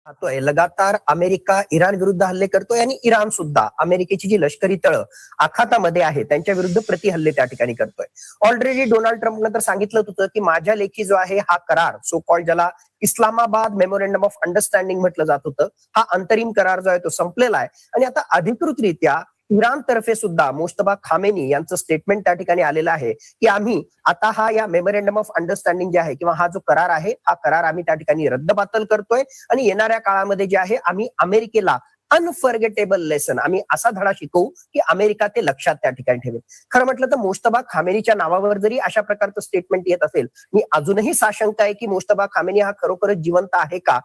पाहतोय लगातार America Iran विरुद्ध हल्ले करतोय आणि इराण सुद्धा अमेरिकेची जी लष्करी तळं आखातामध्ये आहे त्यांच्या विरुद्ध प्रतिहल्ले त्या ठिकाणी करतोय. ऑलरेडी डोनाल्ड ट्रम्पनं तर सांगितलं होतं की माझ्या लेखी जो आहे हा करार सो कॉल्ड ज्याला इस्लामाबाद मेमोरंडम ऑफ अंडरस्टँडिंग म्हटलं जात होतं, हा अंतरिम करार जो आहे तो संपलेला आहे आणि आता अधिकृतरित्या इराण तर्फे सुद्धा मुस्तफा खामेनी यांचं स्टेटमेंट त्या ठिकाणी आलेलं आहे की आम्ही आता हा या मेमोरंडम ऑफ अंडरस्टँडिंग जे आहे किंवा हा जो करार आहे हा करार आम्ही त्या ठिकाणी रद्दबातल करतोय आणि येणाऱ्या काळामध्ये जे आहे आम्ही अमेरिकेला अनफॉरगेटेबल लेसन आम्ही असा धडा शिकवू की अमेरिका ते लक्षात त्या ठिकाणी ठेवेल. खरं म्हटलं तर मुस्तफा खामेनीच्या नावावर जरी अशा प्रकारचं स्टेटमेंट येत असेल, मी अजूनही साशंक आहे की मुस्तफा खामेनी हा खरोखरच जिवंत आहे का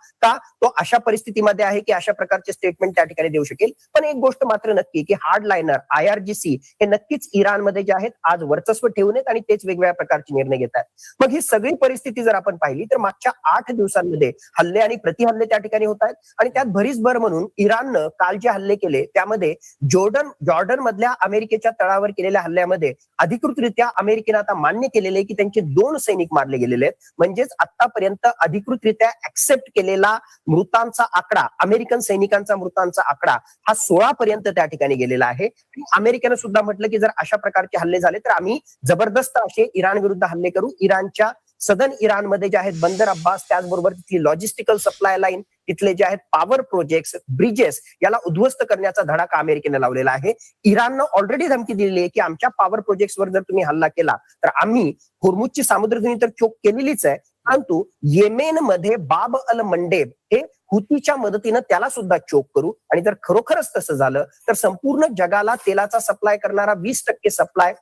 तो अशा परिस्थितीमध्ये आहे की अशा प्रकारचे स्टेटमेंट त्या ठिकाणी देऊ शकेल. पण एक गोष्ट मात्र नक्की की हार्डलायनर IRGC हे नक्कीच इराणमध्ये जे आहेत आज वर्चस्व ठेवून आहेत आणि तेच वेगवेगळ्या प्रकारचे निर्णय घेत आहेत. मग ही सगळी परिस्थिती जर आपण पाहिली तर मागच्या 8 दिवसांमध्ये हल्ले आणि प्रतिहल्ले त्या ठिकाणी होत आहेत आणि त्यात भरीच भर म्हणून इराण काल जे हल्ले केले त्यामध्ये जॉर्डन मधल्या अमेरिकेच्या तळावर केलेल्या हल्ल्यामध्ये अधिकृतरित्या अमेरिकेनं आता मान्य केलेले की त्यांचे 2 सैनिक मारले गेलेले आहेत. म्हणजेच आतापर्यंत अधिकृतरित्या ऍक्सेप्ट केलेला मृतांचा आकडा, अमेरिकन सैनिकांचा मृतांचा आकडा हा 16 पर्यंत त्या ठिकाणी गेलेला आहे. अमेरिकेनं सुद्धा म्हटलं की जर अशा प्रकारचे हल्ले झाले तर आम्ही जबरदस्त असे इराण विरुद्ध हल्ले करू. इराणच्या सदन इराणमध्ये जे आहेत बंदर अब्बास, त्याचबरोबर तिथली लॉजिस्टिकल सप्लाय लाईन, तिथले जे आहेत पॉवर प्रोजेक्ट्स, ब्रिजेस याला उद्ध्वस्त करण्याचा धडाका अमेरिकेने लावलेला आहे. इराणनं ऑलरेडी धमकी दिलेली आहे की आमच्या पॉवर प्रोजेक्ट्सवर जर तुम्ही हल्ला केला तर आम्ही होर्मुझची सामुद्रधुनी तर चोक केलेलीच आहे, परंतु येमेनमध्ये बाब अल मंडेब हे हुतीच्या मदतीनं त्याला सुद्धा चोक करू. आणि जर खरोखरच तसं झालं तर संपूर्ण जगाला तेलाचा सप्लाय करणारा 20% सप्लाय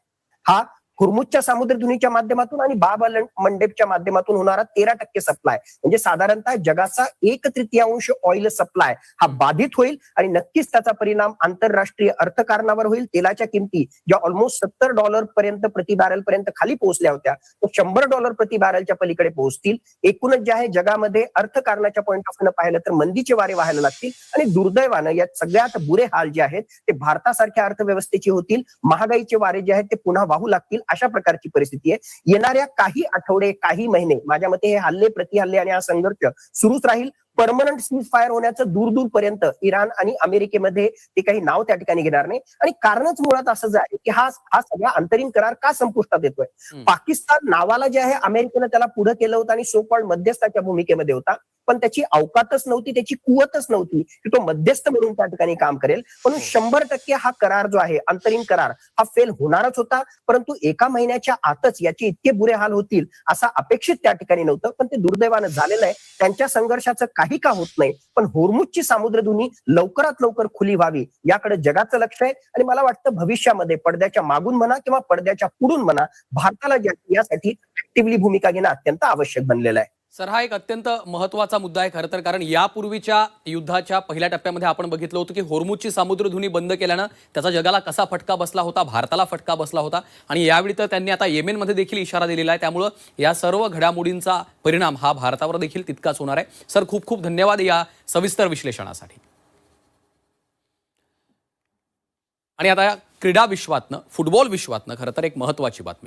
हा हुर्मुझच्या सामुद्रधुनीच्या माध्यमातून आणि बाब अल मंडेबच्या माध्यमातून होणारा 13% सप्लाय, म्हणजे साधारणतः जगाचा 1/3 ऑइल सप्लाय हा बाधित होईल आणि नक्कीच त्याचा परिणाम आंतरराष्ट्रीय अर्थकारणावर होईल. तेलाच्या किमती ज्या ऑलमोस्ट $70 पर्यंत प्रति बॅरल पर्यंत खाली पोहोचल्या होत्या तो $100 प्रति बॅरलच्या पलीकडे पोहोचतील. एकूणच जे आहे जगामध्ये अर्थकारणाच्या पॉईंट ऑफ व्ह्यू पाहिलं तर मंदीचे वारे वाहायला लागतील आणि दुर्दैवानं यात सगळ्यात बुरे हाल जे आहेत ते भारतासारख्या अर्थव्यवस्थेचे होतील. महागाईचे वारे जे आहेत ते पुन्हा वाहू लागतील. अशा प्रकारची परिस्थिती आहे. येणाऱ्या काही आठवडे, काही महिने माझ्या मते हे हल्ले प्रतिहल्ले आणि हा संघर्ष सुरूच राहील. परमनंट सीज फायर होण्याचं दूर पर्यंत इराण आणि अमेरिकेमध्ये ते काही नाव त्या ठिकाणी घेणार नाही. आणि कारणच मुळात असं आहे की हा सगळा अंतरिम करार का संपुष्टात येतोय. पाकिस्तान नावाला जे आहे अमेरिकेनं त्याला पुढे केलं होतं आणि सो कॉल्ड मध्यस्थाच्या भूमिकेमध्ये होता, पण त्याची अवकातच नव्हती, त्याची कुवतच नव्हती की तो मध्यस्थ म्हणून त्या ठिकाणी काम करेल. म्हणून 100% हा करार जो आहे अंतरिम करार हा फेल होणारच होता. परंतु एका महिन्याच्या आतच याचे इतके बुरे हाल होतील असं अपेक्षित त्या ठिकाणी नव्हतं, पण ते दुर्दैवानं झालेलं आहे. त्यांच्या संघर्षाचं काही का होत नाही, पण होर्मुझची सामुद्रधुनी लवकरात लवकर खुली व्हावी याकडे जगाचं लक्ष आहे. आणि मला वाटतं भविष्यामध्ये पडद्याच्या मागून म्हणा किंवा पडद्याच्या पुढून म्हणा भारताला यासाठी ऍक्टिव्हली भूमिका घेणं अत्यंत आवश्यक बनलेलं आहे. सर, हा एक अत्यंत महत्त्वाचा मुद्दा आहे खरं तर, कारण यापूर्वीच्या युद्धाच्या पहिल्या टप्प्यामध्ये आपण बघितलं होतं की होर्मुझची सामुद्रधुनी बंद केल्यानं त्याचा जगाला कसा फटका बसला होता, भारताला फटका बसला होता. आणि यावेळी तर त्यांनी आता येमेनमध्ये देखील इशारा दिलेला आहे. त्यामुळं या सर्व घडामोडींचा परिणाम हा भारतावर देखील तितकाच होणार आहे. सर, खूप खूप धन्यवाद या सविस्तर विश्लेषणासाठी. आणि आता क्रीडा विश्वातनं, फुटबॉल विश्वातनं खरं तर एक महत्त्वाची बातमी.